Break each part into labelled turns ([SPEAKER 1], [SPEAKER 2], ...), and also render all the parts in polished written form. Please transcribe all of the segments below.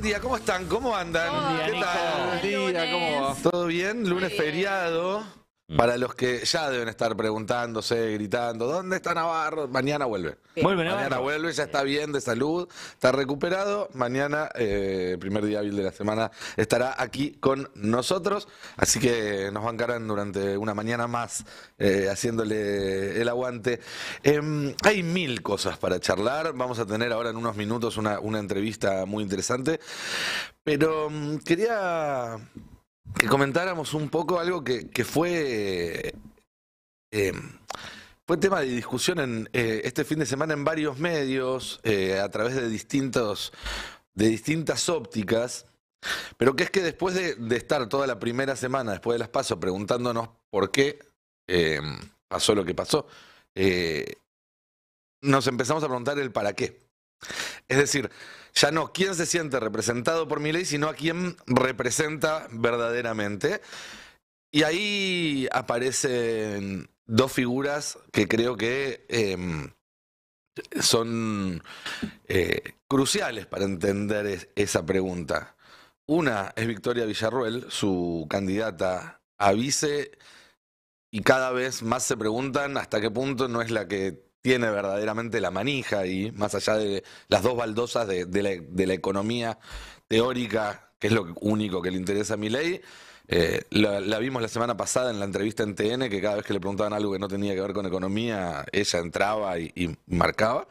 [SPEAKER 1] buen día, ¿cómo están? ¿Cómo andan?
[SPEAKER 2] Buen día,
[SPEAKER 1] ¿Qué
[SPEAKER 2] Nico.
[SPEAKER 1] tal?
[SPEAKER 2] Buen día, ¿cómo va?
[SPEAKER 1] ¿Todo bien? Lunes feriado. Para los que ya deben estar preguntándose, gritando, ¿dónde está Navarro? Mañana vuelve.
[SPEAKER 2] Vuelve
[SPEAKER 1] Mañana
[SPEAKER 2] Navarro.
[SPEAKER 1] vuelve, ya está bien de salud, está recuperado. Mañana, primer día hábil de la semana, estará aquí con nosotros. Así que nos bancarán durante una mañana más haciéndole el aguante. Hay mil cosas para charlar. Vamos a tener ahora en unos minutos una entrevista muy interesante. Pero quería que comentáramos un poco algo que fue tema de discusión en este fin de semana en varios medios, a través de distintas ópticas, pero que es que después de estar toda la primera semana, después de las PASO, preguntándonos por qué pasó lo que pasó, nos empezamos a preguntar el para qué. Es decir, ya no quién se siente representado por Milei, sino a quién representa verdaderamente. Y ahí aparecen dos figuras que creo que son cruciales para entender esa pregunta. Una es Victoria Villarruel, su candidata a vice, y cada vez más se preguntan hasta qué punto no es la que tiene verdaderamente la manija, y más allá de las dos baldosas de la economía teórica, que es lo único que le interesa a Milei. La vimos la semana pasada en la entrevista en TN, que cada vez que le preguntaban algo que no tenía que ver con economía, ella entraba y marcaba.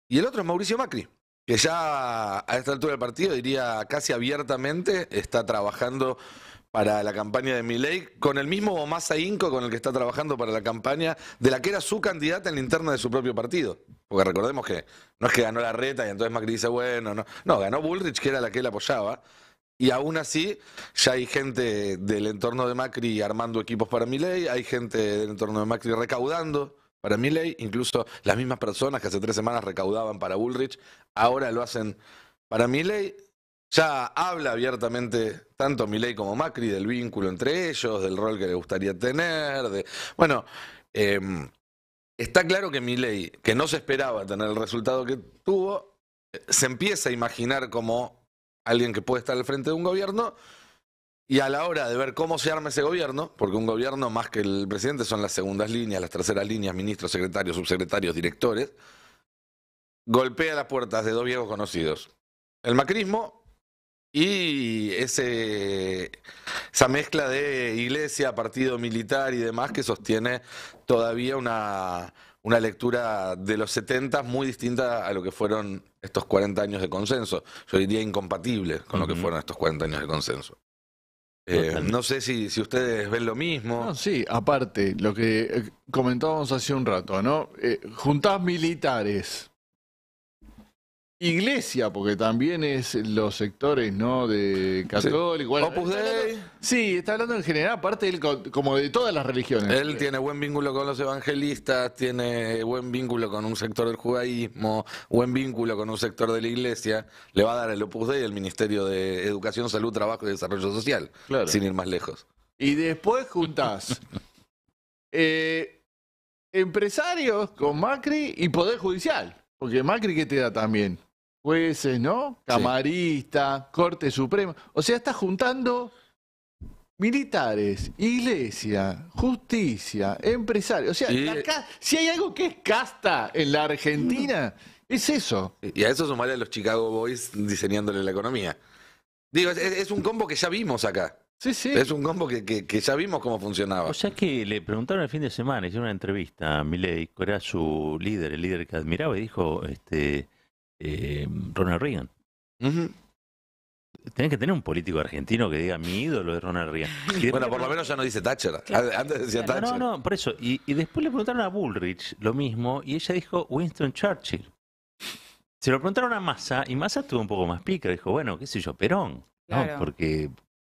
[SPEAKER 1] Y el otro es Mauricio Macri, que ya a esta altura del partido, diría casi abiertamente, está trabajando para la campaña de Milei con el mismo o más ahínco con el que está trabajando para la campaña de la que era su candidata en la interna de su propio partido. Porque recordemos que no es que ganó la reta y entonces Macri dice, bueno, no, ganó Bullrich, que era la que él apoyaba. Y aún así, ya hay gente del entorno de Macri armando equipos para Milei, hay gente del entorno de Macri recaudando para Milei, incluso las mismas personas que hace 3 semanas recaudaban para Bullrich, ahora lo hacen para Milei. Ya habla abiertamente tanto Milei como Macri del vínculo entre ellos, del rol que le gustaría tener. Bueno, está claro que Milei, que no se esperaba tener el resultado que tuvo, se empieza a imaginar como alguien que puede estar al frente de un gobierno, y a la hora de ver cómo se arma ese gobierno, porque un gobierno más que el presidente son las segundas líneas, las terceras líneas, ministros, secretarios, subsecretarios, directores, golpea las puertas de dos viejos conocidos: el macrismo y esa mezcla de iglesia, partido militar y demás, que sostiene todavía una lectura de los 70 muy distinta a lo que fueron estos 40 años de consenso. Yo diría incompatible con lo que fueron estos 40 años de consenso. No sé si ustedes ven lo mismo.
[SPEAKER 2] No, sí, aparte, lo que comentábamos hace un rato, ¿no? Juntás militares, iglesia, porque también es los sectores, ¿no? De católico. Bueno,
[SPEAKER 1] Opus Dei.
[SPEAKER 2] Sí, está hablando en general, aparte él como de todas las religiones.
[SPEAKER 1] Él tiene buen vínculo con los evangelistas, tiene buen vínculo con un sector del judaísmo, buen vínculo con un sector de la iglesia. Le va a dar el Opus Dei el Ministerio de Educación, Salud, Trabajo y Desarrollo Social,
[SPEAKER 2] Claro.
[SPEAKER 1] sin ir más lejos.
[SPEAKER 2] Y después juntás empresarios con Macri y Poder Judicial. Porque Macri, ¿qué te da también? Jueces, ¿no? Camarista, Corte Suprema. O sea, estás juntando militares, iglesia, justicia, empresarios. O sea, si hay algo que es casta en la Argentina, es eso.
[SPEAKER 1] Y a eso sumarle a los Chicago Boys diseñándole la economía. Digo, es un combo que ya vimos acá.
[SPEAKER 2] Sí, sí.
[SPEAKER 1] Es un combo que ya vimos cómo funcionaba.
[SPEAKER 3] O sea que le preguntaron el fin de semana, hicieron una entrevista a Milei, que era su líder, el líder que admiraba, y dijo Ronald Reagan. Tenés que tener un político argentino que diga mi ídolo es Ronald Reagan.
[SPEAKER 1] Bueno, por lo menos ya no dice Thatcher.
[SPEAKER 3] Claro.
[SPEAKER 1] Antes decía Thatcher.
[SPEAKER 3] No, por eso. Y después le preguntaron a Bullrich lo mismo, y ella dijo Winston Churchill. Se lo preguntaron a Massa, y Massa estuvo un poco más pica, dijo, bueno, qué sé yo, Perón.
[SPEAKER 4] Claro.
[SPEAKER 3] ¿No? Porque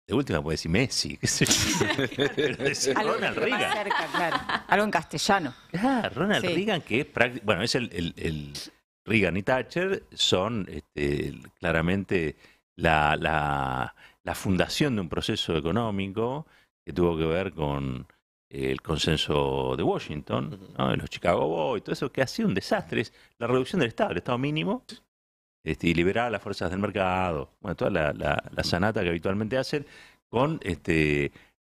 [SPEAKER 3] de última puede decir Messi, qué sé yo. Pero decir
[SPEAKER 4] Algo
[SPEAKER 3] Ronald
[SPEAKER 4] más
[SPEAKER 3] Reagan.
[SPEAKER 4] cerca, claro. Algo en castellano.
[SPEAKER 3] Ronald
[SPEAKER 4] Sí.
[SPEAKER 3] Reagan, que es prácticamente, bueno, es el Reagan y Thatcher son claramente la fundación de un proceso económico que tuvo que ver con el consenso de Washington, ¿no? De los Chicago Boys, todo eso que ha sido un desastre, es la reducción del Estado, el Estado mínimo, y liberar a las fuerzas del mercado, bueno, toda la sanata que habitualmente hacen, con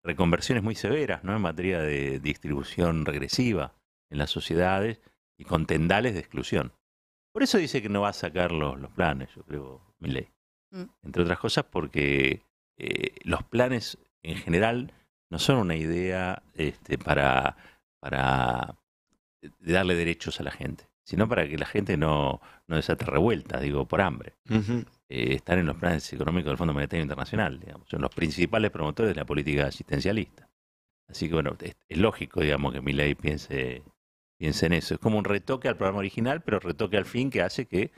[SPEAKER 3] reconversiones muy severas, ¿no? En materia de distribución regresiva en las sociedades y con tendales de exclusión. Por eso dice que no va a sacar los planes, yo creo, Milei. Entre otras cosas porque los planes en general no son una idea para darle derechos a la gente, sino para que la gente no desate revueltas, digo, por hambre. Están en los planes económicos del Fondo Monetario Internacional, digamos, son los principales promotores de la política asistencialista. Así que bueno, es lógico, digamos, que Milei piense en eso. Es como un retoque al programa original, pero retoque al fin que hace que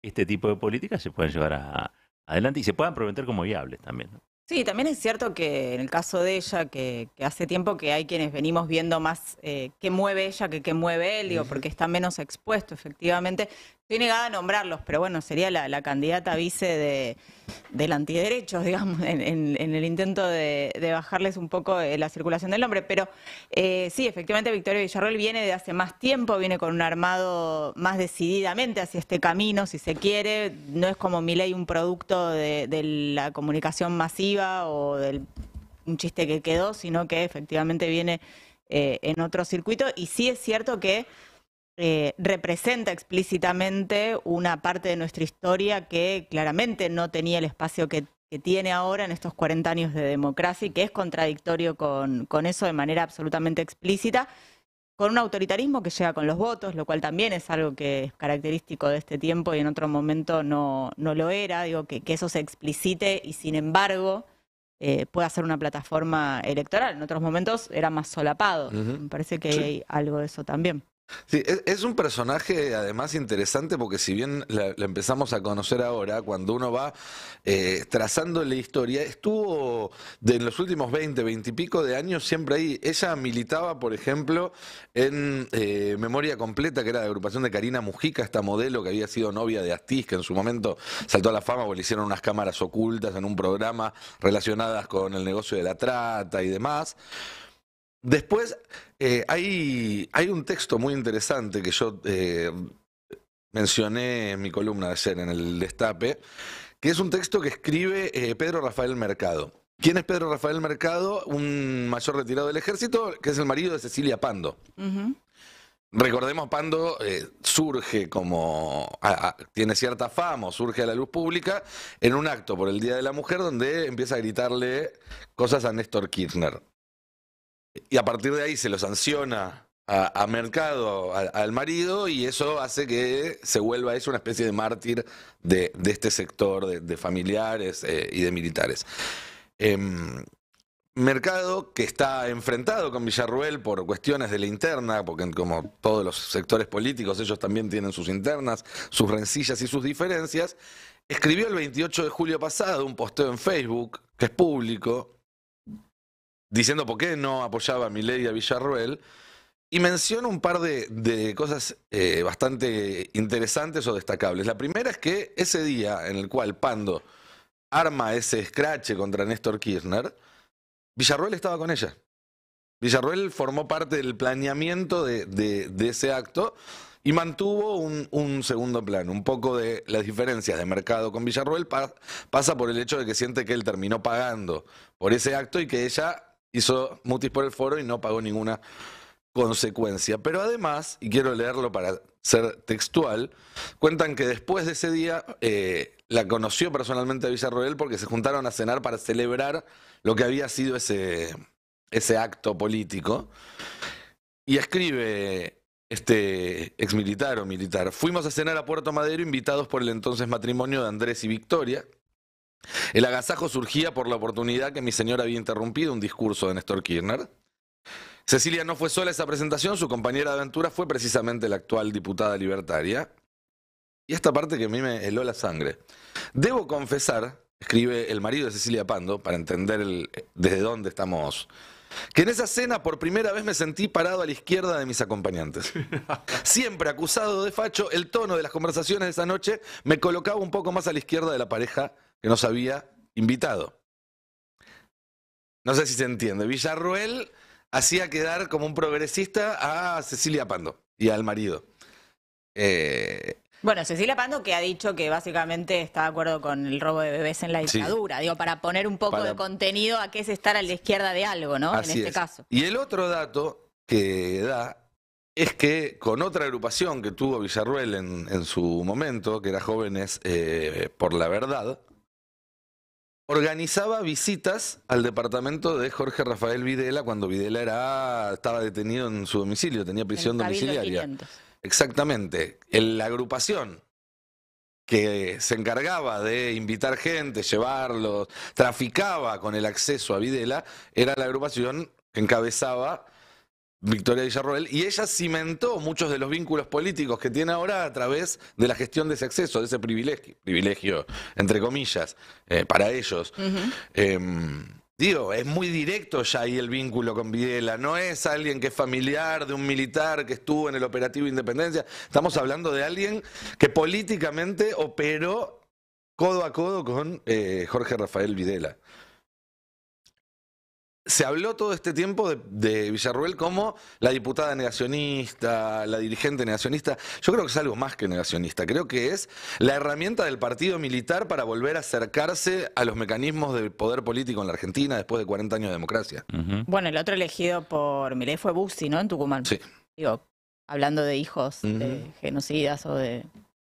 [SPEAKER 3] este tipo de políticas se puedan llevar adelante y se puedan prometer como viables también, ¿no?
[SPEAKER 4] Sí, también es cierto que en el caso de ella, que hace tiempo que hay quienes venimos viendo más qué mueve ella que qué mueve él, digo, porque está menos expuesto, efectivamente. Estoy negada a nombrarlos, pero bueno, sería la candidata vice del antiderechos, digamos, en el intento de bajarles un poco la circulación del nombre. Pero sí, efectivamente Victoria Villarroel viene de hace más tiempo, viene con un armado más decididamente hacia este camino, si se quiere. No es como Milei un producto de la comunicación masiva o un chiste que quedó, sino que efectivamente viene en otro circuito. Y sí es cierto que representa explícitamente una parte de nuestra historia que claramente no tenía el espacio que tiene ahora en estos 40 años de democracia y que es contradictorio con eso de manera absolutamente explícita, con un autoritarismo que llega con los votos, lo cual también es algo que es característico de este tiempo y en otro momento no lo era, digo, que eso se explicite y sin embargo pueda ser una plataforma electoral. En otros momentos era más solapado. Me parece que hay algo de eso también.
[SPEAKER 1] Sí, es un personaje además interesante porque si bien la empezamos a conocer ahora, cuando uno va trazando la historia, estuvo en los últimos 20 y pico de años siempre ahí. Ella militaba, por ejemplo, en Memoria Completa, que era la agrupación de Karina Mujica, esta modelo que había sido novia de Astiz, que en su momento saltó a la fama porque le hicieron unas cámaras ocultas en un programa relacionadas con el negocio de la trata y demás. Después hay un texto muy interesante que yo mencioné en mi columna de ayer en el Destape, que es un texto que escribe Pedro Rafael Mercado. ¿Quién es Pedro Rafael Mercado? Un mayor retirado del ejército, que es el marido de Cecilia Pando. Recordemos, Pando surge tiene cierta fama, surge a la luz pública en un acto por el Día de la Mujer donde empieza a gritarle cosas a Néstor Kirchner. Y a partir de ahí se lo sanciona a Mercado, al marido, y eso hace que se vuelva eso una especie de mártir de este sector de familiares y de militares. Mercado, que está enfrentado con Villarroel por cuestiones de la interna, porque como todos los sectores políticos, ellos también tienen sus internas, sus rencillas y sus diferencias, escribió el 28 de julio pasado un posteo en Facebook, que es público, diciendo por qué no apoyaba a Milei y a Villarroel, y menciona un par de cosas bastante interesantes o destacables. La primera es que ese día en el cual Pando arma ese escrache contra Néstor Kirchner, Villarroel estaba con ella. Villarroel formó parte del planeamiento de ese acto y mantuvo un segundo plano. Un poco de las diferencias de Mercado con Villarroel pasa por el hecho de que siente que él terminó pagando por ese acto y que ella hizo mutis por el foro y no pagó ninguna consecuencia. Pero además, y quiero leerlo para ser textual, cuentan que después de ese día la conoció personalmente a Villarroel porque se juntaron a cenar para celebrar lo que había sido ese acto político. Y escribe este exmilitar o militar: fuimos a cenar a Puerto Madero invitados por el entonces matrimonio de Andrés y Victoria. El agasajo surgía por la oportunidad que mi señora había interrumpido un discurso de Néstor Kirchner. Cecilia no fue sola a esa presentación, su compañera de aventura fue precisamente la actual diputada libertaria. Y esta parte que a mí me heló la sangre. Debo confesar, escribe el marido de Cecilia Pando, para entender desde dónde estamos, que en esa cena por primera vez me sentí parado a la izquierda de mis acompañantes. Siempre acusado de facho, el tono de las conversaciones de esa noche me colocaba un poco más a la izquierda de la pareja que nos había invitado. No sé si se entiende. Villarroel hacía quedar como un progresista a Cecilia Pando y al marido.
[SPEAKER 4] Bueno, Cecilia Pando que ha dicho que básicamente está de acuerdo con el robo de bebés en la
[SPEAKER 1] Sí.
[SPEAKER 4] dictadura, digo, para poner un poco de contenido a qué es estar a la izquierda de algo, ¿no?
[SPEAKER 1] Así
[SPEAKER 4] en este
[SPEAKER 1] es.
[SPEAKER 4] caso.
[SPEAKER 1] Y el otro dato que da es que con otra agrupación que tuvo Villarruel en su momento, que era Jóvenes por la Verdad, organizaba visitas al departamento de Jorge Rafael Videla cuando Videla estaba detenido en su domicilio, tenía prisión
[SPEAKER 4] El Cabildo
[SPEAKER 1] domiciliaria.
[SPEAKER 4] 500.
[SPEAKER 1] Exactamente. La agrupación que se encargaba de invitar gente, llevarlos, traficaba con el acceso a Videla, era la agrupación que encabezaba Victoria Villarroel, y ella cimentó muchos de los vínculos políticos que tiene ahora a través de la gestión de ese acceso, de ese privilegio entre comillas, para ellos. Digo, es muy directo ya ahí el vínculo con Videla, no es alguien que es familiar de un militar que estuvo en el operativo Independencia, estamos hablando de alguien que políticamente operó codo a codo con Jorge Rafael Videla. Se habló todo este tiempo de Villarruel como la diputada negacionista, la dirigente negacionista. Yo creo que es algo más que negacionista. Creo que es la herramienta del partido militar para volver a acercarse a los mecanismos del poder político en la Argentina después de 40 años de democracia.
[SPEAKER 4] Bueno, el otro elegido por Milei fue Bussi, ¿no? En Tucumán.
[SPEAKER 1] Sí.
[SPEAKER 4] Digo, hablando de hijos de genocidas o de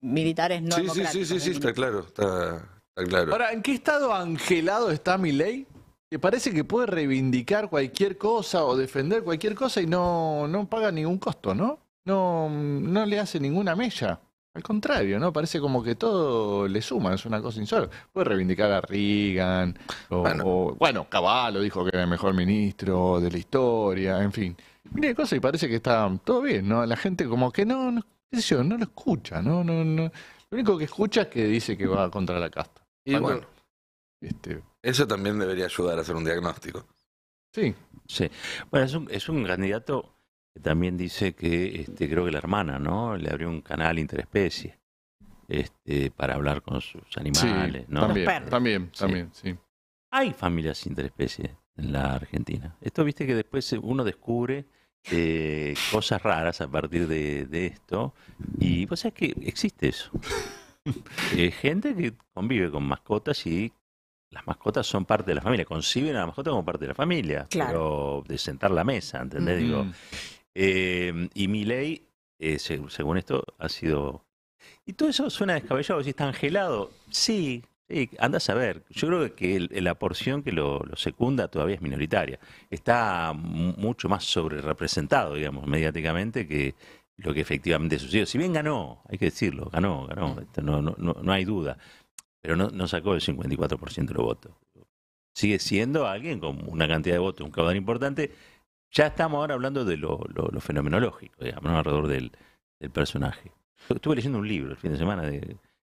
[SPEAKER 4] militares no democráticos.
[SPEAKER 1] Sí, está claro, está claro.
[SPEAKER 2] Ahora, ¿en qué estado angelado está Milei? Que parece que puede reivindicar cualquier cosa o defender cualquier cosa y no paga ningún costo, ¿no? No le hace ninguna mella. Al contrario, ¿no? Parece como que todo le suma, es una cosa insólita. Puede reivindicar a Reagan, bueno, Cavallo dijo que era el mejor ministro de la historia, en fin. Mira qué cosa y parece que está todo bien, ¿no? La gente como que qué sé yo, no lo escucha, no. Lo único que escucha es que dice que va contra la casta.
[SPEAKER 1] Y bueno,
[SPEAKER 2] Eso
[SPEAKER 1] eso también debería ayudar a hacer un diagnóstico.
[SPEAKER 2] sí.
[SPEAKER 3] Sí. Bueno, es un candidato que también dice que creo que la hermana, ¿no? Le abrió un canal interespecie para hablar con sus animales, ¿no?
[SPEAKER 2] También,
[SPEAKER 4] Los perros.
[SPEAKER 2] también, sí.
[SPEAKER 3] Hay familias interespecie en la Argentina. Esto, viste que después uno descubre cosas raras a partir de esto. Y vos sabés que existe eso. Gente que convive con mascotas y las mascotas son parte de la familia. Conciben a la mascota como parte de la familia.
[SPEAKER 4] Claro.
[SPEAKER 3] Pero de sentar la mesa, ¿entendés? Digo, y Milei, según esto, ha sido... Y todo eso suena descabellado. Si está angelado, sí, anda a saber. Yo creo que la porción que lo secunda todavía es minoritaria. Está mucho más sobre representado, digamos, mediáticamente que lo que efectivamente sucedió. Si bien ganó, hay que decirlo, ganó. No hay duda. Pero no sacó el 54% de los votos. Sigue siendo alguien con una cantidad de votos, un caudal importante. Ya estamos ahora hablando de lo fenomenológico, digamos, ¿no? Alrededor del personaje. Estuve leyendo un libro el fin de semana de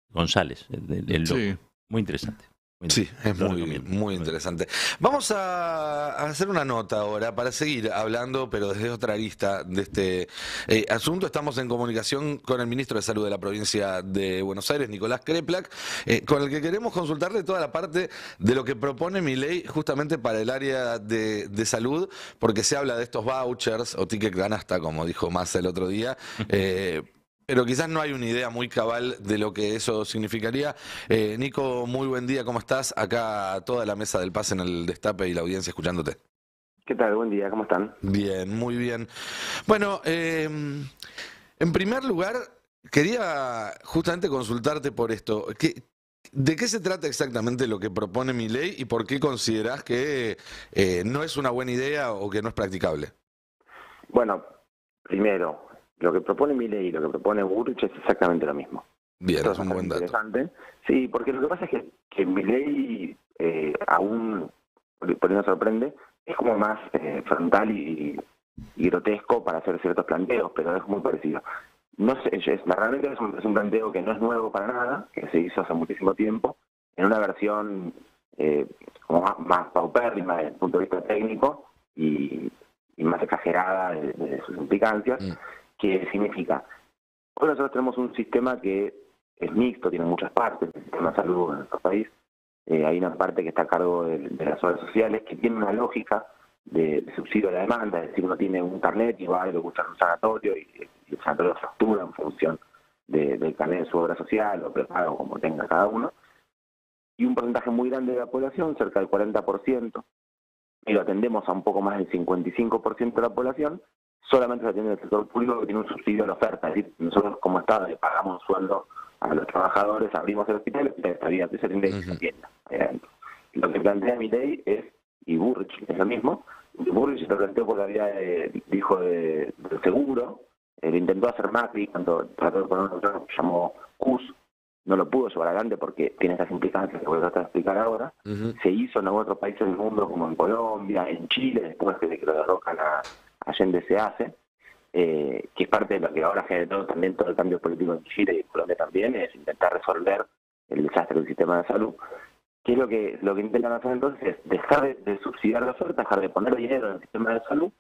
[SPEAKER 3] González, el loco.
[SPEAKER 2] Sí.
[SPEAKER 3] Muy interesante.
[SPEAKER 1] Sí, es
[SPEAKER 3] Lo
[SPEAKER 1] muy,
[SPEAKER 3] recomiendo.
[SPEAKER 1] muy interesante. Vamos a hacer una nota ahora para seguir hablando, pero desde otra arista de este asunto. Estamos en comunicación con el ministro de Salud de la provincia de Buenos Aires, Nicolás Kreplak, con el que queremos consultarle toda la parte de lo que propone Milei justamente para el área de salud, porque se habla de estos vouchers o ticket canasta, como dijo Massa el otro día. Pero quizás no hay una idea muy cabal de lo que eso significaría. Nico, muy buen día, ¿cómo estás? Acá toda la mesa del Pase en el Destape y la audiencia escuchándote.
[SPEAKER 5] ¿Qué tal? Buen día, ¿cómo están?
[SPEAKER 1] Bien, muy bien. Bueno, en primer lugar, quería justamente consultarte por esto. ¿De qué se trata exactamente lo que propone Milei y por qué considerás que no es una buena idea o que no es practicable?
[SPEAKER 5] Bueno, primero, lo que propone Milei y lo que propone Burrich es exactamente lo mismo.
[SPEAKER 1] Bien,
[SPEAKER 5] Esto
[SPEAKER 1] es un buen dato.
[SPEAKER 5] interesante. Sí, porque lo que pasa es que Milei, aún, por ahí nos sorprende, es como más frontal y grotesco para hacer ciertos planteos, pero es muy parecido. No sé, realmente es un planteo que no es nuevo para nada, que se hizo hace muchísimo tiempo, en una versión como más paupérrima desde el punto de vista técnico y más exagerada de sus implicancias, que significa, hoy nosotros tenemos un sistema que es mixto, tiene muchas partes, el sistema de salud en nuestro país. Hay una parte que está a cargo de las obras sociales, que tiene una lógica de subsidio a la demanda, es decir, uno tiene un carnet y va y lo busca en un sanatorio y el sanatorio factura en función del carnet de su obra social o prepago, como tenga cada uno, y un porcentaje muy grande de la población, cerca del 40%, y lo atendemos a un poco más del 55% de la población, solamente se atiende en el sector público que tiene un subsidio a la oferta. Es decir, nosotros como Estado le pagamos un sueldo a los trabajadores, abrimos el hospital está bien, se atiende y se atienda ahí adentro. Lo que plantea mi ley es, y Burrich es lo mismo, Burrich lo planteó por la vía dijo del seguro, lo intentó hacer Macri cuando trató de poner un programa que llamó CUS, no lo pudo llevar adelante porque tiene esas implicancias que voy a tratar de explicar ahora. Se hizo en otros países del mundo como en Colombia, en Chile, después de que lo derrocan a Allende se hace, que es parte de lo que ahora generó también todo el cambio político en Chile y en Colombia también, es intentar resolver el desastre del sistema de salud. ¿Qué es lo que intentan hacer entonces? Es dejar de subsidiar la oferta, dejar de poner dinero en el sistema de salud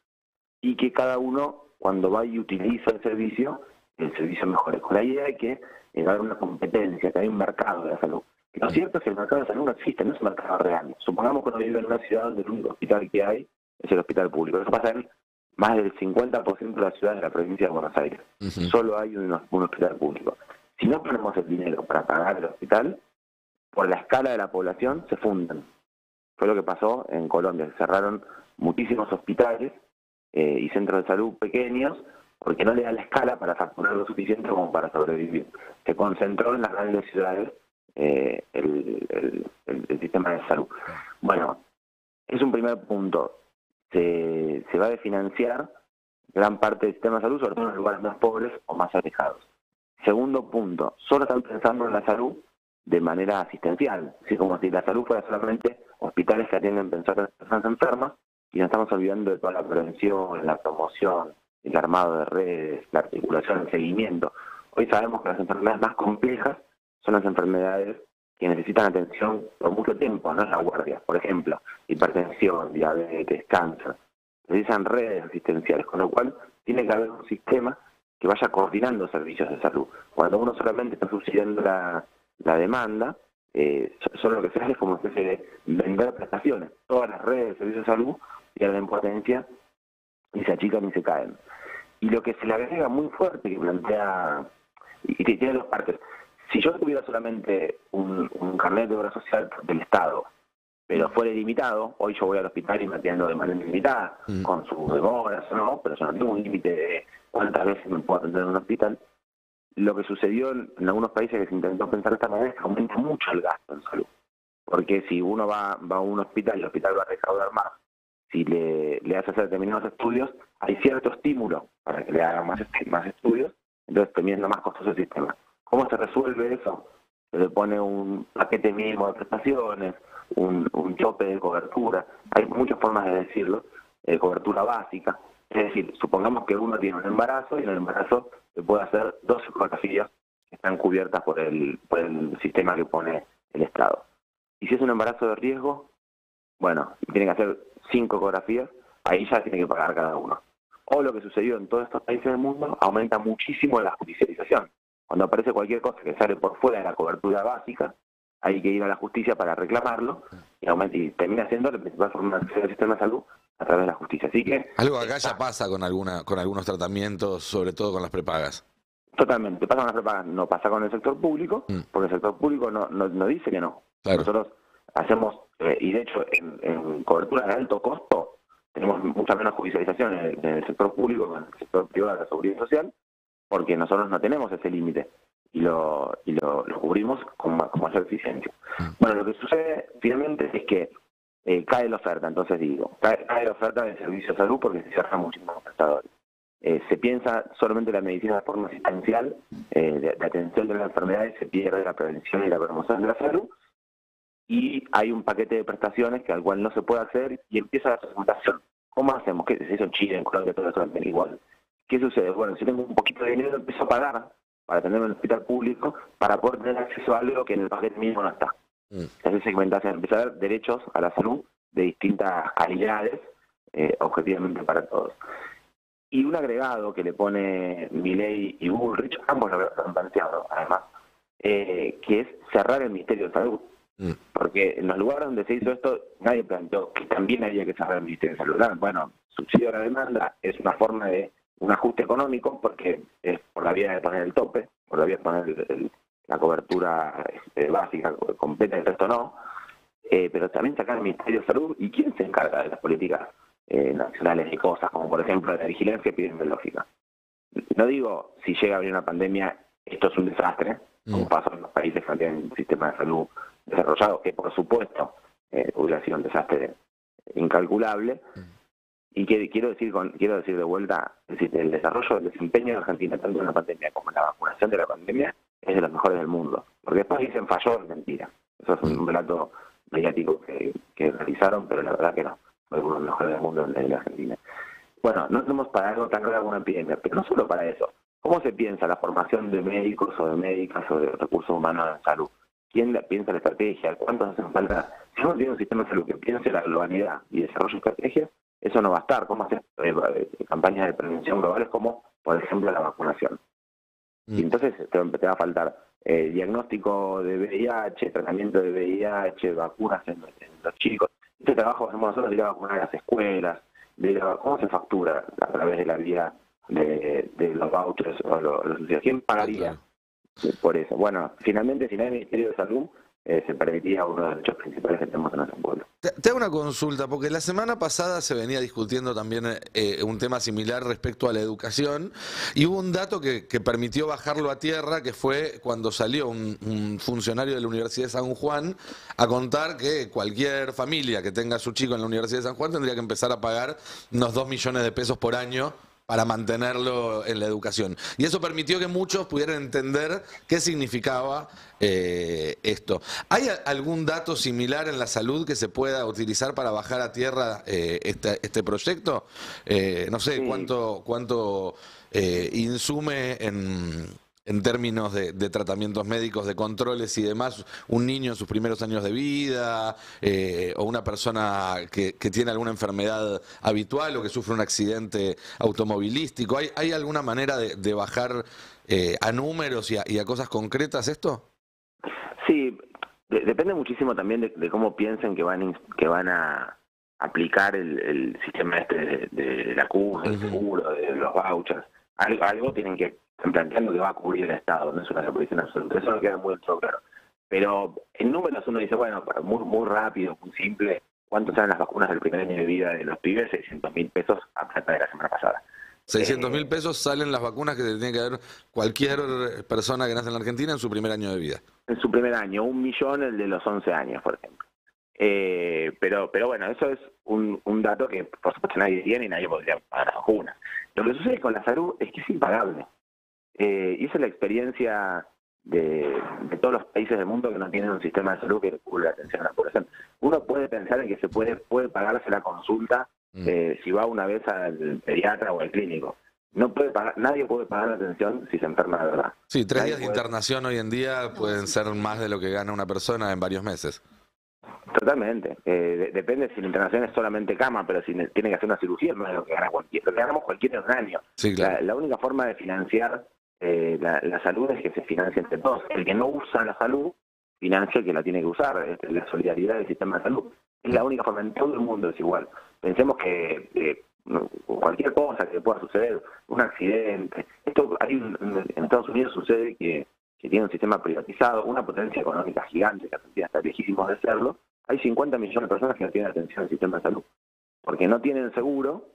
[SPEAKER 5] y que cada uno, cuando va y utiliza el servicio mejore. Con la idea de que va a haber una competencia, que hay un mercado de la salud. Lo cierto es que el mercado de salud no existe, no es un mercado real. Supongamos que uno vive en una ciudad donde el único hospital que hay es el hospital público. Eso pasa en más del 50% de las ciudades de la provincia de Buenos Aires. Solo hay un hospital público. Si no ponemos el dinero para pagar el hospital, por la escala de la población se fundan. Fue lo que pasó en Colombia. Se cerraron muchísimos hospitales y centros de salud pequeños porque no le da la escala para facturar lo suficiente como para sobrevivir. Se concentró en las grandes ciudades el sistema de salud. Bueno, es un primer punto. Se va a desfinanciar gran parte del sistema de salud, sobre todo en los lugares más pobres o más alejados. Segundo punto, solo están pensando en la salud de manera asistencial, así como si la salud fuera solamente hospitales que atienden personas enfermas, y nos estamos olvidando de toda la prevención, la promoción, el armado de redes, la articulación, el seguimiento. Hoy sabemos que las enfermedades más complejas son las enfermedades que necesitan atención por mucho tiempo, no es la guardia. Por ejemplo, hipertensión, diabetes, cáncer. Necesitan redes asistenciales, con lo cual tiene que haber un sistema que vaya coordinando servicios de salud. Cuando uno solamente está subsidiando la demanda, solo lo que se hace es como una especie de vender prestaciones. Todas las redes de servicios de salud pierden potencia y se achican y se caen. Y lo que se le agrega muy fuerte, que plantea, y tiene dos partes. Si yo tuviera solamente un carnet de obra social del Estado, pero fuera ilimitado, hoy yo voy al hospital y me atiendo de manera ilimitada, con sus demoras o no, pero yo no tengo un límite de cuántas veces me puedo atender en un hospital. Lo que sucedió en algunos países que se intentó pensar de esta manera es que aumenta mucho el gasto en salud. Porque si uno va a un hospital y el hospital va a recaudar más, si le hace hacer determinados estudios, hay cierto estímulo para que le hagan más estudios, entonces termina siendo más costoso el sistema. ¿Cómo se resuelve eso? Se le pone un paquete mínimo de prestaciones, un tope de cobertura, hay muchas formas de decirlo, cobertura básica. Es decir, supongamos que uno tiene un embarazo y en el embarazo se puede hacer 2 ecografías que están cubiertas por el sistema que pone el Estado. Y si es un embarazo de riesgo, bueno, tiene que hacer 5 ecografías, ahí ya tiene que pagar cada uno. O lo que sucedió en todos estos países del mundo, aumenta muchísimo la judicialización. Cuando aparece cualquier cosa que sale por fuera de la cobertura básica, hay que ir a la justicia para reclamarlo y termina siendo la principal forma de acceder al sistema de salud a través de la justicia. Así que
[SPEAKER 1] algo acá ya pasa con algunos tratamientos, sobre todo con las prepagas.
[SPEAKER 5] Totalmente, pasa con las prepagas, no pasa con el sector público, porque el sector público no dice que no.
[SPEAKER 1] Claro.
[SPEAKER 5] Nosotros hacemos, y de hecho en cobertura de alto costo, tenemos mucha menos judicialización en el sector público que en el sector privado de la seguridad social, porque nosotros no tenemos ese límite y lo cubrimos con mayor eficiencia. Bueno, lo que sucede finalmente es que cae la oferta, entonces cae la oferta del servicio de salud porque se cierran muchísimos prestadores. Se piensa solamente en la medicina de forma asistencial, de atención de las enfermedades, se pierde la prevención y la promoción de la salud, y hay un paquete de prestaciones al cual no se puede hacer y empieza la segmentación. ¿Cómo hacemos? ¿Qué se hizo en Chile, en Colombia, todo eso también igual? ¿Qué sucede? Bueno, si tengo un poquito de dinero, empiezo a pagar para tener un hospital público, para poder tener acceso a algo que en el paquete mismo no está. Se hace segmentación, empieza a haber derechos a la salud de distintas calidades, objetivamente para todos. Y un agregado que le pone Milei y Bullrich, ambos lo han planteado, además, que es cerrar el Ministerio de Salud. Porque en los lugares donde se hizo esto, nadie planteó que también había que cerrar el Ministerio de Salud. Bueno, subsidio a la demanda es una forma de un ajuste económico, porque es por la vía de poner el tope, por la vía de poner la cobertura básica completa, y el resto no, pero también sacar el Ministerio de Salud. ¿Y quién se encarga de las políticas nacionales y cosas, como por ejemplo la vigilancia epidemiológica? No digo, si llega a haber una pandemia, esto es un desastre, como pasa en los países que no tienen un sistema de salud desarrollado, que por supuesto hubiera sido un desastre incalculable. Y que quiero decir de vuelta, es decir, el desarrollo del desempeño de Argentina, tanto en la pandemia como en la vacunación de la pandemia, es de los mejores del mundo. Porque después dicen falló, es mentira. Eso es un relato mediático que realizaron, pero la verdad que no. Fue uno de los mejores del mundo en la Argentina. Bueno, no tenemos para algo tan grave como una epidemia, pero no solo para eso. ¿Cómo se piensa la formación de médicos o de médicas o de recursos humanos en salud? ¿Quién piensa la estrategia? ¿Cuántos hacen falta? Si uno tiene un sistema de salud que piense la globalidad y desarrolle estrategias, eso no va a estar. ¿Cómo hacer campañas de prevención globales como, por ejemplo, la vacunación? Y entonces te va a faltar diagnóstico de VIH, tratamiento de VIH, vacunas en los chicos. Este trabajo que hacemos nosotros de ir a vacunar a las escuelas, cómo se factura a través de la vía de los vouchers o los ¿quién pagaría por eso? Bueno, finalmente, si no hay Ministerio de Salud, se permitiría uno de los derechos principales que tenemos en nuestro pueblo.
[SPEAKER 1] Te hago una consulta, porque la semana pasada se venía discutiendo también un tema similar respecto a la educación, y hubo un dato que permitió bajarlo a tierra, que fue cuando salió un funcionario de la Universidad de San Juan a contar que cualquier familia que tenga a su chico en la Universidad de San Juan tendría que empezar a pagar unos 2 millones de pesos por año para mantenerlo en la educación. Y eso permitió que muchos pudieran entender qué significaba esto. ¿Hay algún dato similar en la salud que se pueda utilizar para bajar a tierra este proyecto? No sé,
[SPEAKER 5] Sí.
[SPEAKER 1] cuánto insume en términos de tratamientos médicos, de controles y demás, un niño en sus primeros años de vida, o una persona que tiene alguna enfermedad habitual o que sufre un accidente automovilístico. ¿Hay alguna manera de bajar a números y a cosas concretas esto?
[SPEAKER 5] Sí, depende muchísimo también de cómo piensen que van a aplicar el sistema de la CUS, del seguro, de los vouchers. Algo tienen que están planteando que va a cubrir el Estado, no es una reposición absoluta, eso no queda muy claro. Pero en números uno dice, bueno, muy rápido, muy simple, ¿cuánto salen las vacunas del primer año de vida de los pibes? 600.000 pesos a plata de la semana pasada.
[SPEAKER 1] 600.000 pesos salen las vacunas que se tiene que dar cualquier persona que nace en la Argentina en su primer año de vida.
[SPEAKER 5] En su primer año, 1 millón el de los 11 años, por ejemplo. Pero bueno, eso es un dato que por supuesto nadie tiene y nadie podría pagar las vacunas. Lo que sucede con la salud es que es impagable. Y esa es la experiencia de todos los países del mundo que no tienen un sistema de salud que cubra la atención a la población. Uno puede pensar en que se puede pagarse la consulta si va una vez al pediatra o al clínico. No puede pagar, nadie puede pagar la atención si se enferma de verdad.
[SPEAKER 1] Sí, 3
[SPEAKER 5] Nadie
[SPEAKER 1] días de
[SPEAKER 5] puede.
[SPEAKER 1] internación hoy en día pueden ser más de lo que gana una persona en varios meses.
[SPEAKER 5] Totalmente. Depende si la internación es solamente cama, pero si tiene que hacer una cirugía no es lo que gana cualquiera. Lo que ganamos cualquiera en un año.
[SPEAKER 1] Sí, claro.
[SPEAKER 5] La única forma de financiar la salud es que se financie entre todos. El que no usa la salud financia el que la tiene que usar. La solidaridad del sistema de salud es la única forma. En todo el mundo es igual. Pensemos que cualquier cosa que pueda suceder, un accidente, en Estados Unidos sucede que tiene un sistema privatizado, una potencia económica gigante, que Argentina está lejísimos de serlo. Hay 50 millones de personas que no tienen atención al sistema de salud porque no tienen seguro,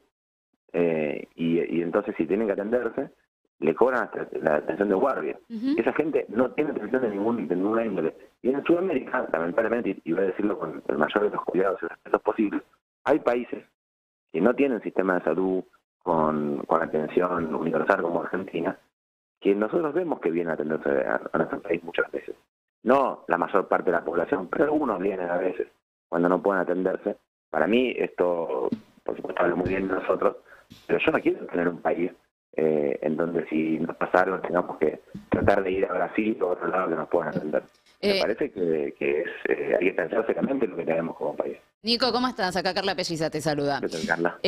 [SPEAKER 5] y entonces si tienen que atenderse le cobran hasta la atención de guardia. Esa gente no tiene atención de ninguna índole. Y en Sudamérica, lamentablemente, y voy a decirlo con el mayor de los cuidados y respetos posibles, hay países que no tienen sistema de salud con atención universal como Argentina, que nosotros vemos que vienen a atenderse a nuestro país muchas veces. No la mayor parte de la población, pero algunos vienen a veces cuando no pueden atenderse. Para mí esto, por supuesto, habla muy bien de nosotros, pero yo no quiero tener un país en donde si nos pasa algo tengamos que tratar de ir a Brasil o a otro lado que nos puedan atender. Me parece que hay que pensar seriamente lo que tenemos como país.
[SPEAKER 6] Nico, ¿cómo estás? Acá Carla Pelliza te saluda.
[SPEAKER 5] ¿Qué tal, Carla?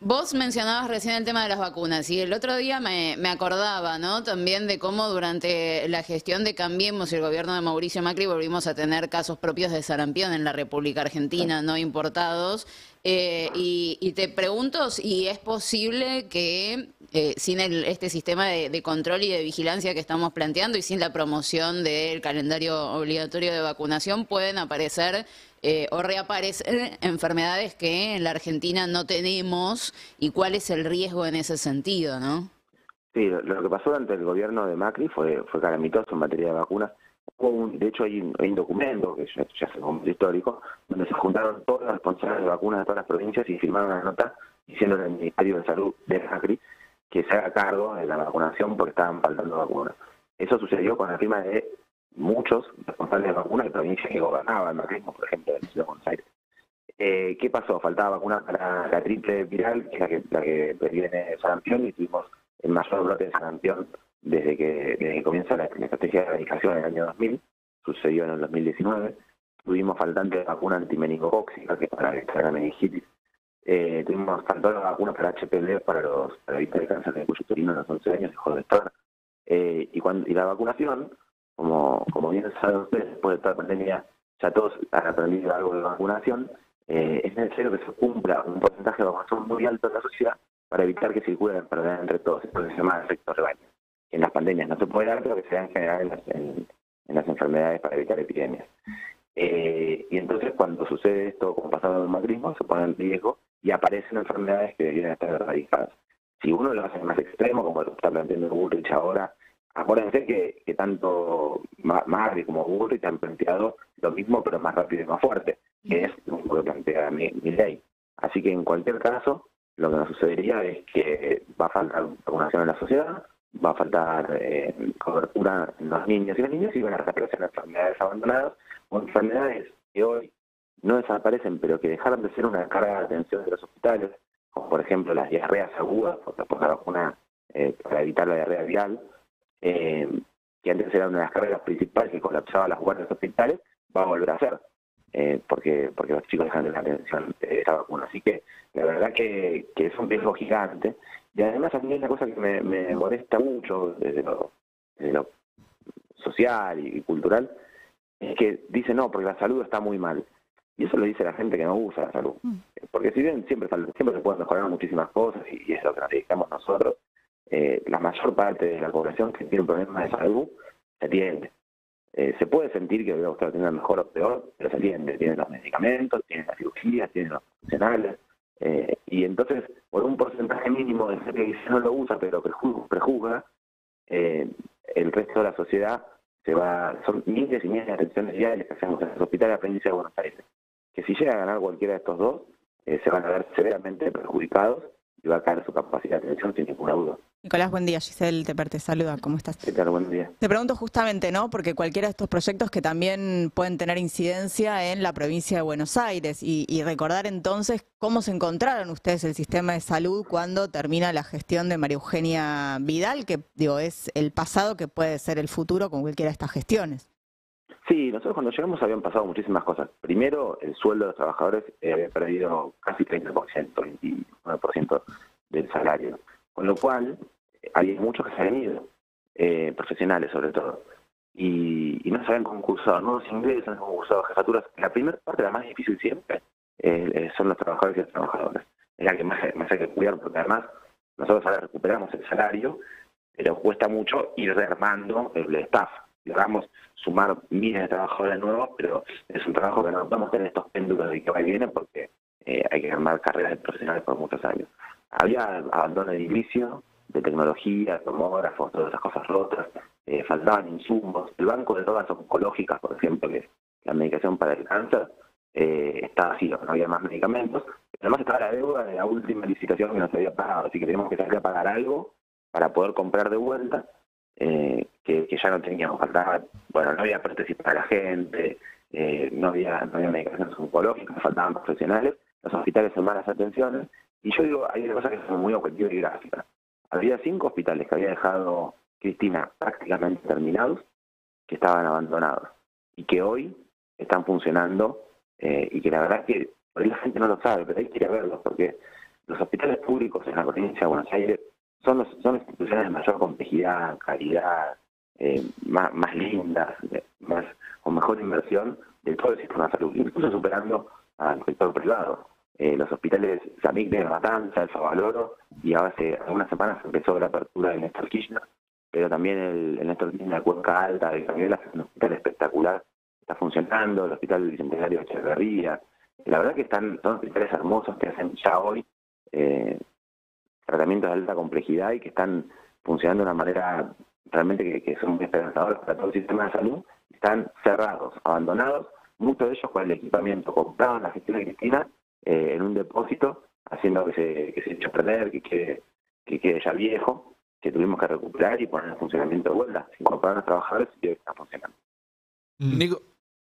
[SPEAKER 6] Vos mencionabas recién el tema de las vacunas y el otro día me acordaba, ¿no? También de cómo durante la gestión de Cambiemos y el gobierno de Mauricio Macri volvimos a tener casos propios de sarampión en la República Argentina, no importados. Y te pregunto si es posible que sin este sistema de control y de vigilancia que estamos planteando y sin la promoción del calendario obligatorio de vacunación, pueden aparecer o reaparecer enfermedades que en la Argentina no tenemos y cuál es el riesgo en ese sentido, ¿no?
[SPEAKER 5] Sí, lo que pasó durante el gobierno de Macri fue calamitoso en materia de vacunas. De hecho, hay un documento, que ya es un histórico, donde se juntaron todos los responsables de vacunas de todas las provincias y firmaron una nota diciéndole al Ministerio de Salud de Macri que se haga cargo de la vacunación porque estaban faltando vacunas. Eso sucedió con la firma de muchos responsables de vacunas de provincias que gobernaban el macrismo, por ejemplo, en Ciudad de Buenos Aires. ¿Qué pasó? Faltaba vacuna para la triple viral, que es la que previene sarampión, y tuvimos el mayor brote de sarampión desde que comienza la estrategia de erradicación en el año 2000, sucedió en el 2019. Tuvimos faltante de vacuna antimeningocóxica, que es para evitar la meningitis. Faltó la vacuna para HPV para evitar el cáncer de cuello uterino a los 11 años, dejó de estar. Y la vacunación, como bien saben ustedes, después de toda la pandemia, ya todos han aprendido algo de vacunación. Es necesario que se cumpla un porcentaje de vacunación muy alto en la sociedad para evitar que circule la enfermedad entre todos. Esto se llama efecto rebaño. En las pandemias no se puede dar, pero que se da en general en las enfermedades para evitar epidemias. Y entonces cuando sucede esto, como pasaba en el macrismo, se pone en riesgo y aparecen enfermedades que deberían estar erradicadas. Si uno lo hace más extremo, como lo está planteando Bullrich ahora, acuérdense que tanto Macri como Bullrich han planteado lo mismo, pero más rápido y más fuerte, que es lo mismo que plantea Milei. Así que en cualquier caso, lo que nos sucedería es que va a faltar vacunación en la sociedad, va a faltar cobertura en los niños y las niñas, y van a reaparecer enfermedades abandonadas o enfermedades que hoy no desaparecen, pero que dejaron de ser una carga de atención de los hospitales, como por ejemplo las diarreas agudas, por la vacuna para evitar la diarrea viral, que antes era una de las cargas principales que colapsaba las guardias hospitales, va a volver a ser, porque los chicos dejan de la atención de esa vacuna. Así que la verdad que es un riesgo gigante. Y además a mí es una cosa que me molesta mucho desde lo social y cultural, es que dice no, porque la salud está muy mal. Y eso lo dice la gente que no usa la salud. Porque si bien siempre se pueden mejorar muchísimas cosas, y es lo que nos dedicamos nosotros, la mayor parte de la población que tiene un problema de salud se atiende. Se puede sentir que usted tenga mejor o peor, pero se atiende. Tiene los medicamentos, tiene las cirugías, tiene los profesionales. Y entonces, por un porcentaje mínimo de gente que no lo usa, pero prejuzga, el resto de la sociedad son miles y miles de atenciones diarias que hacemos en los hospitales de la provincia de Buenos Aires, que si llega a ganar cualquiera de estos dos, se van a ver severamente perjudicados y va a caer su capacidad de atención sin ninguna duda.
[SPEAKER 4] Nicolás, buen día. Giselle Tepper te saluda. ¿Cómo estás?
[SPEAKER 5] ¿Qué tal? Buen día.
[SPEAKER 4] Te pregunto justamente, ¿no? Porque cualquiera de estos proyectos que también pueden tener incidencia en la provincia de Buenos Aires y recordar entonces cómo se encontraron ustedes el sistema de salud cuando termina la gestión de María Eugenia Vidal, que digo es el pasado que puede ser el futuro con cualquiera de estas gestiones.
[SPEAKER 5] Sí, nosotros cuando llegamos habían pasado muchísimas cosas. Primero, el sueldo de los trabajadores había perdido casi 30%, 29% del salario. Con lo cual, había muchos que se habían ido, profesionales sobre todo, y no se habían concursado nuevos ingresos, no se habían concursado jefaturas. La primera parte, la más difícil siempre, son los trabajadores y las trabajadoras. Es la que más hay que cuidar, porque además nosotros ahora recuperamos el salario, pero cuesta mucho ir rearmando el staff. Logramos sumar miles de trabajadores nuevos, pero es un trabajo que no podemos tener estos péndulos de que va y viene, porque hay que armar carreras de profesionales por muchos años. Había abandono de edilicio, de tecnología, tomógrafos, todas esas cosas rotas, faltaban insumos. El banco de drogas oncológicas, por ejemplo, que es la medicación para el cáncer, estaba vacío, no había más medicamentos. Además estaba la deuda de la última licitación que no se había pagado, así que teníamos que salir a pagar algo para poder comprar de vuelta, que ya no teníamos. Faltaba, no había prótesis para la gente, no había medicaciones oncológicas, faltaban profesionales, los hospitales en malas atenciones. Y yo digo, hay una cosa que es muy objetiva y gráfica. Había 5 hospitales que había dejado Cristina prácticamente terminados, que estaban abandonados, y que hoy están funcionando, y que la verdad que por ahí la gente no lo sabe, pero hay que ir a verlos, porque los hospitales públicos en la provincia de Buenos Aires son instituciones de mayor complejidad, calidad, más lindas, con mejor inversión de todo el sistema de salud, incluso superando al sector privado. los hospitales San Miguel de Matanza, el Favaloro, y hace algunas semanas empezó la apertura del Néstor Kirchner, pero también el Néstor Kirchner de Cuenca Alta, de Cañuelas, es un hospital espectacular, está funcionando, el Hospital Bicentenario de Echeverría. La verdad que son hospitales hermosos que hacen ya hoy tratamientos de alta complejidad y que están funcionando de una manera realmente que son muy esperanzadoras para todo el sistema de salud. Están cerrados, abandonados, muchos de ellos con el equipamiento comprado en la gestión de Cristina en un depósito, haciendo que se eche a perder, que quede ya viejo, que tuvimos que recuperar y poner en funcionamiento de vuelta. Se incorporaron a los trabajadores y hoy está funcionando.
[SPEAKER 1] Nico,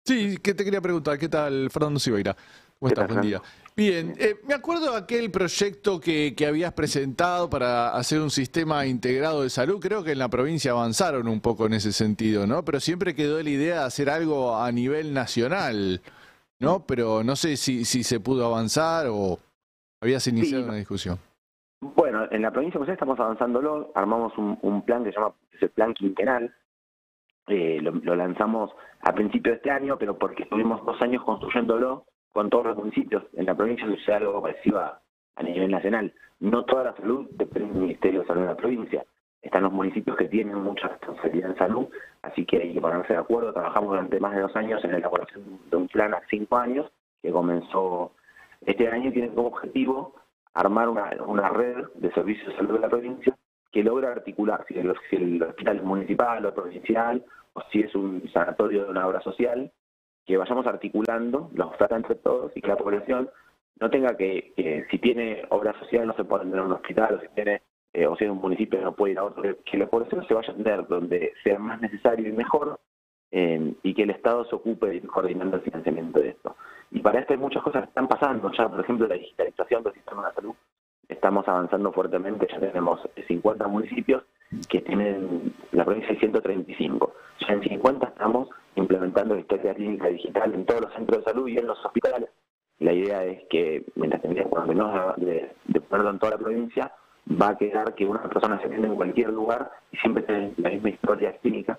[SPEAKER 2] Sí, que te quería preguntar, ¿qué tal, Fernando Siveira? ¿Cómo estás? Buen día. Bien, me acuerdo de aquel proyecto que habías presentado para hacer un sistema integrado de salud. Creo que en la provincia avanzaron un poco en ese sentido, ¿no? Pero siempre quedó la idea de hacer algo a nivel nacional, ¿no? Pero no sé si se pudo avanzar o habías iniciado una discusión.
[SPEAKER 5] Bueno, en la provincia de Buenos Aires estamos avanzándolo, armamos un plan que se llama el Plan Quinquenal. Lo lanzamos a principios de este año, pero porque estuvimos 2 años construyéndolo con todos los municipios. En la provincia sucede algo parecido a nivel nacional. No toda la salud depende del Ministerio de Salud de la provincia. Están los municipios que tienen mucha responsabilidad en salud, así que hay que ponerse de acuerdo. Trabajamos durante más de 2 años en la elaboración de un plan a 5 años, que comenzó este año y tiene como objetivo armar una red de servicios de salud de la provincia que logra articular, si el hospital es municipal o provincial, o si es un sanatorio de una obra social, que vayamos articulando la oferta entre todos y que la población no tenga que si tiene obra social no se puede atender en un hospital, o si tiene o si es un municipio no puede ir a otro, que la población se vaya a atender donde sea más necesario y mejor, y que el Estado se ocupe de ir coordinando el financiamiento de esto. Y para esto hay muchas cosas que están pasando ya, por ejemplo, la digitalización del sistema de salud. Estamos avanzando fuertemente, ya tenemos 50 municipios que tienen, la provincia hay 135. Ya en 50 estamos implementando la historia clínica digital en todos los centros de salud y en los hospitales. La idea es que, mientras terminemos de ponerlo en toda la provincia, va a quedar que una persona se atiende en cualquier lugar y siempre tiene la misma historia clínica.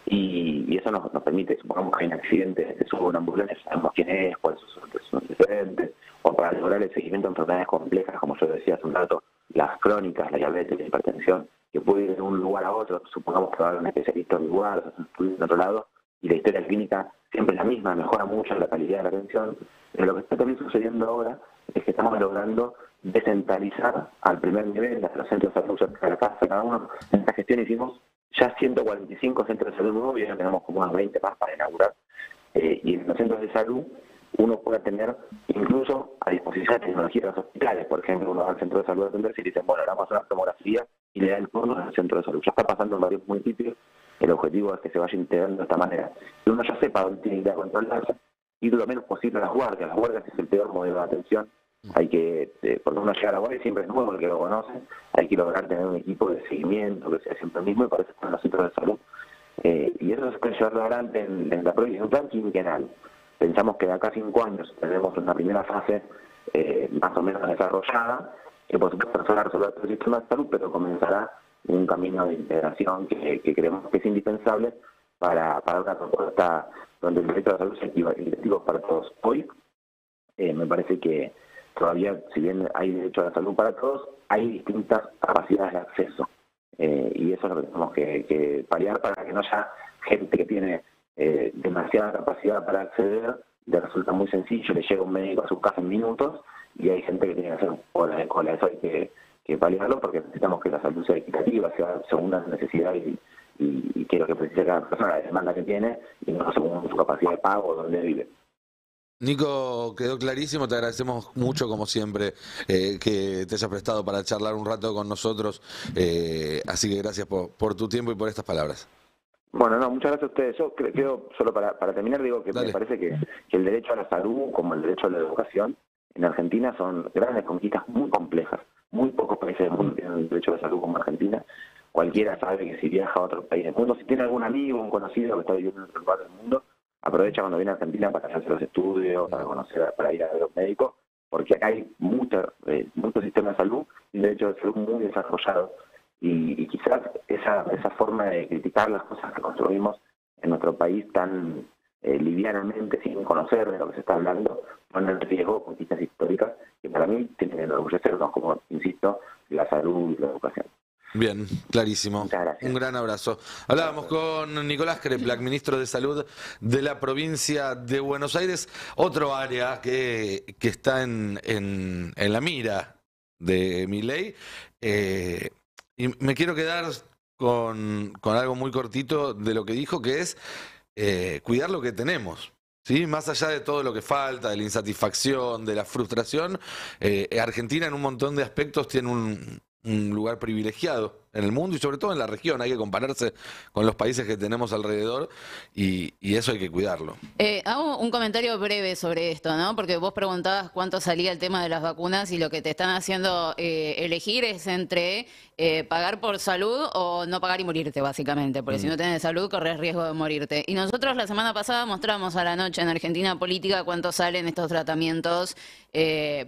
[SPEAKER 5] Y eso nos permite, supongamos que hay un accidente, se sube una ambulancia, sabemos quién es, cuáles son sus antecedentes, o para lograr el seguimiento de enfermedades complejas, como yo decía hace un rato, las crónicas, la diabetes, la hipertensión, que puede ir de un lugar a otro, supongamos que va a haber un especialista en un lugar, un estudio en otro lado, y la historia clínica siempre es la misma, mejora mucho la calidad de la atención, pero lo que está también sucediendo ahora es que estamos logrando descentralizar al primer nivel, hasta los centros de salud cerca de la casa, cada uno. En esta gestión hicimos ya 145 centros de salud nuevos y ya tenemos como unos 20 más para inaugurar. Y en los centros de salud uno puede tener incluso a disposición de tecnología de los hospitales. Por ejemplo, uno va al centro de salud a atenderse y dice, bueno, ahora vamos a hacer una tomografía y le da el turno al centro de salud. Ya está pasando en varios municipios. El objetivo es que se vaya integrando de esta manera. Que uno ya sepa dónde tiene que ir a controlarse, ir lo menos posible a las guardias. Las guardias es el peor modelo de atención. Hay que, cuando uno llega a la guardia siempre es nuevo el que lo conoce, hay que lograr tener un equipo de seguimiento que sea siempre el mismo y para eso están los centros de salud. Y eso se puede llevarlo adelante en la provincia, un plan quinquenal. Pensamos que de acá a 5 años tenemos una primera fase más o menos desarrollada, que por supuesto no va a resolver todo el sistema de salud, pero comenzará un camino de integración que creemos que es indispensable para una propuesta donde el derecho a la salud sea equitativo para todos. Hoy me parece que todavía, si bien hay derecho a la salud para todos, hay distintas capacidades de acceso. Y eso es lo que tenemos que paliar para que no haya gente que tiene demasiada capacidad para acceder, le resulta muy sencillo, le llega un médico a su casa en minutos, y hay gente que tiene que hacer cola de cola. Eso hay que paliarlo porque necesitamos que la salud sea equitativa, sea según las necesidades y que lo que precisa cada persona, la demanda que tiene, y no según su capacidad de pago o donde vive.
[SPEAKER 1] Nico, quedó clarísimo, te agradecemos mucho como siempre que te hayas prestado para charlar un rato con nosotros, así que gracias por tu tiempo y por estas palabras.
[SPEAKER 5] Bueno, no, muchas gracias a ustedes. Yo creo solo para terminar, digo que
[SPEAKER 1] Dale.
[SPEAKER 5] Me parece que el derecho a la salud, como el derecho a la educación, en Argentina son grandes conquistas muy complejas. Muy pocos países del mundo tienen el derecho a la salud como Argentina. Cualquiera sabe que si viaja a otro país del mundo, si tiene algún amigo, un conocido que está viviendo en otro lugar del mundo, aprovecha cuando viene a Argentina para hacerse los estudios, para conocer, para ir a ver a los médicos, porque acá hay mucho sistema de salud y de hecho de salud muy desarrollado. Y quizás esa forma de criticar las cosas que construimos en nuestro país tan livianamente, sin conocer de lo que se está hablando, ponen en riesgo conquistas históricas que para mí tienen que enorgullecernos, como, insisto, la salud y la educación.
[SPEAKER 1] Bien, clarísimo.
[SPEAKER 5] Muchas gracias.
[SPEAKER 1] Un gran abrazo. Hablábamos con Nicolás Kreplak, ministro de Salud de la provincia de Buenos Aires, otro área que está en la mira de Milei. Y me quiero quedar con algo muy cortito de lo que dijo, que es cuidar lo que tenemos. ¿Sí? Más allá de todo lo que falta, de la insatisfacción, de la frustración, Argentina en un montón de aspectos tiene un lugar privilegiado en el mundo y sobre todo en la región. Hay que compararse con los países que tenemos alrededor y eso hay que cuidarlo.
[SPEAKER 6] Hago un comentario breve sobre esto, ¿no? Porque vos preguntabas cuánto salía el tema de las vacunas y lo que te están haciendo elegir es entre pagar por salud o no pagar y morirte, básicamente. Porque si no tenés salud, corres riesgo de morirte. Y nosotros la semana pasada mostramos a la noche en Argentina Política cuánto salen estos tratamientos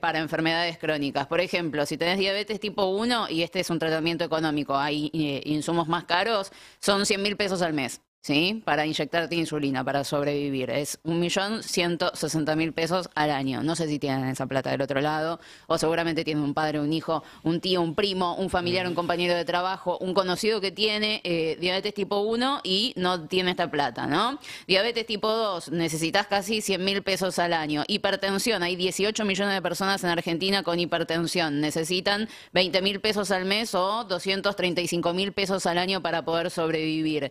[SPEAKER 6] para enfermedades crónicas. Por ejemplo, si tenés diabetes tipo 1 y este es un tratamiento económico, hay insumos más caros, son 100.000 pesos al mes, ¿sí? Para inyectarte insulina, para sobrevivir. Es 1.160.000 pesos al año. No sé si tienen esa plata del otro lado, o seguramente tienen un padre, un hijo, un tío, un primo, un familiar, un compañero de trabajo, un conocido que tiene diabetes tipo 1 y no tiene esta plata, ¿no? Diabetes tipo 2, necesitas casi 100.000 pesos al año. Hipertensión, hay 18 millones de personas en Argentina con hipertensión. Necesitan 20.000 pesos al mes o 235.000 pesos al año para poder sobrevivir.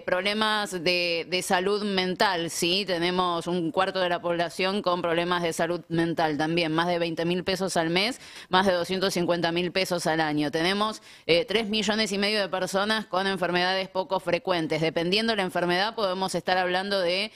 [SPEAKER 6] Problemas de salud mental, ¿sí? Tenemos un cuarto de la población con problemas de salud mental también, más de 20.000 pesos al mes, más de 250.000 pesos al año. Tenemos 3,5 millones de personas con enfermedades poco frecuentes. Dependiendo de la enfermedad, podemos estar hablando de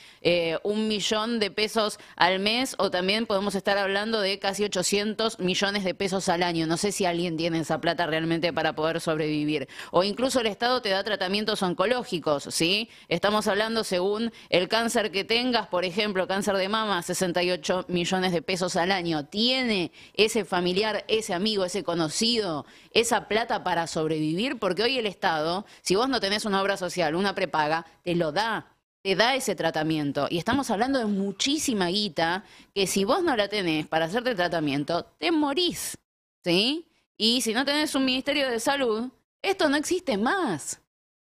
[SPEAKER 6] 1 millón de pesos al mes o también podemos estar hablando de casi 800 millones de pesos al año. No sé si alguien tiene esa plata realmente para poder sobrevivir. O incluso el Estado te da tratamientos oncológicos, ¿sí? Estamos hablando según el cáncer que tengas, por ejemplo, cáncer de mama, 68 millones de pesos al año. ¿Tiene ese familiar, ese amigo, ese conocido, esa plata para sobrevivir? Porque hoy el Estado, si vos no tenés una obra social, una prepaga, te lo da. Te da ese tratamiento. Y estamos hablando de muchísima guita que si vos no la tenés para hacerte el tratamiento, te morís, ¿sí? Y si no tenés un Ministerio de Salud, esto no existe más.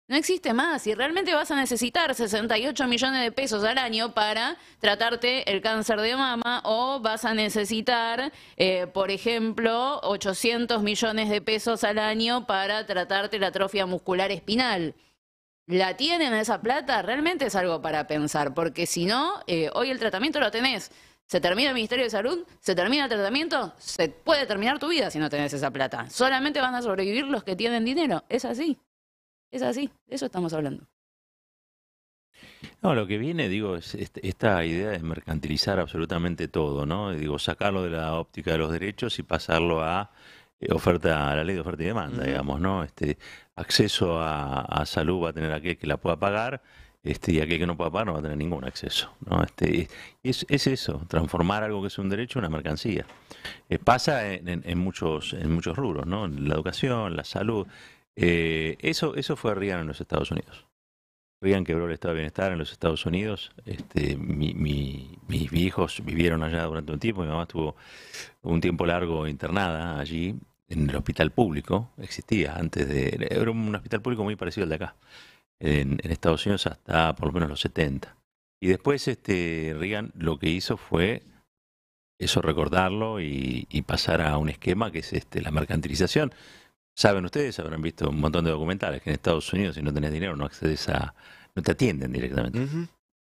[SPEAKER 6] No existe más y realmente vas a necesitar 68 millones de pesos al año para tratarte el cáncer de mama o vas a necesitar, por ejemplo, 800 millones de pesos al año para tratarte la atrofia muscular espinal. ¿La tienen esa plata? Realmente es algo para pensar, porque si no, hoy el tratamiento lo tenés. Se termina el Ministerio de Salud, se termina el tratamiento, se puede terminar tu vida si no tenés esa plata. Solamente van a sobrevivir los que tienen dinero. Es así. Es así, de eso estamos hablando.
[SPEAKER 3] No, lo que viene, digo, es esta idea de mercantilizar absolutamente todo, ¿no? Digo, sacarlo de la óptica de los derechos y pasarlo a a la ley de oferta y demanda, digamos, ¿no? Acceso a salud va a tener aquel que la pueda pagar, y aquel que no pueda pagar no va a tener ningún acceso, ¿no? Es eso, transformar algo que es un derecho en una mercancía. Pasa en muchos rubros, ¿no? En la educación, la salud. Eso fue Reagan en los Estados Unidos. Reagan quebró el estado de bienestar en los Estados Unidos. Mis hijos vivieron allá durante un tiempo. Mi mamá estuvo un tiempo largo internada allí en el hospital público. Existía era un hospital público muy parecido al de acá en Estados Unidos hasta por lo menos los 70. Y después Reagan lo que hizo fue eso, recordarlo y pasar a un esquema que es la mercantilización. Saben ustedes, habrán visto un montón de documentales que en Estados Unidos si no tenés dinero no accedes no te atienden directamente.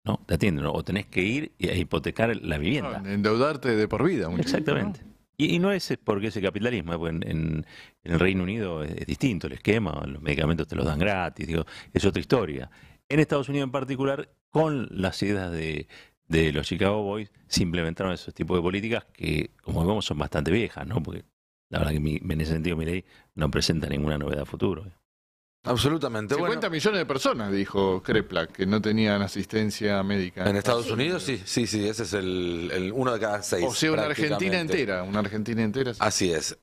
[SPEAKER 3] No, te atienden, o tenés que ir a hipotecar la vivienda.
[SPEAKER 2] No, endeudarte de por vida.
[SPEAKER 3] Exactamente. ¿No? Y no es porque es el capitalismo, porque en el Reino Unido es distinto el esquema, los medicamentos te los dan gratis, digo, es otra historia. En Estados Unidos en particular, con las ideas de los Chicago Boys, se implementaron esos tipos de políticas que, como vemos, son bastante viejas, ¿no? Porque la verdad que en ese sentido Milei no presenta ninguna novedad a futuro.
[SPEAKER 1] Absolutamente.
[SPEAKER 2] 50
[SPEAKER 1] Bueno,
[SPEAKER 2] millones de personas, dijo Kreplak, que no tenían asistencia médica.
[SPEAKER 1] en Estados Unidos sí, ese es el 1 de cada 6.
[SPEAKER 2] O sea, una Argentina
[SPEAKER 1] prácticamente.
[SPEAKER 2] entera, una Argentina entera.
[SPEAKER 1] Así es.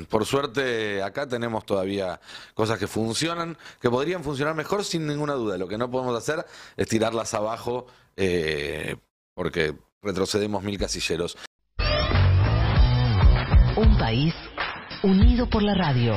[SPEAKER 1] Por suerte, acá tenemos todavía cosas que funcionan, que podrían funcionar mejor sin ninguna duda. Lo que no podemos hacer es tirarlas abajo porque retrocedemos 1000 casilleros.
[SPEAKER 7] Un país unido por la radio.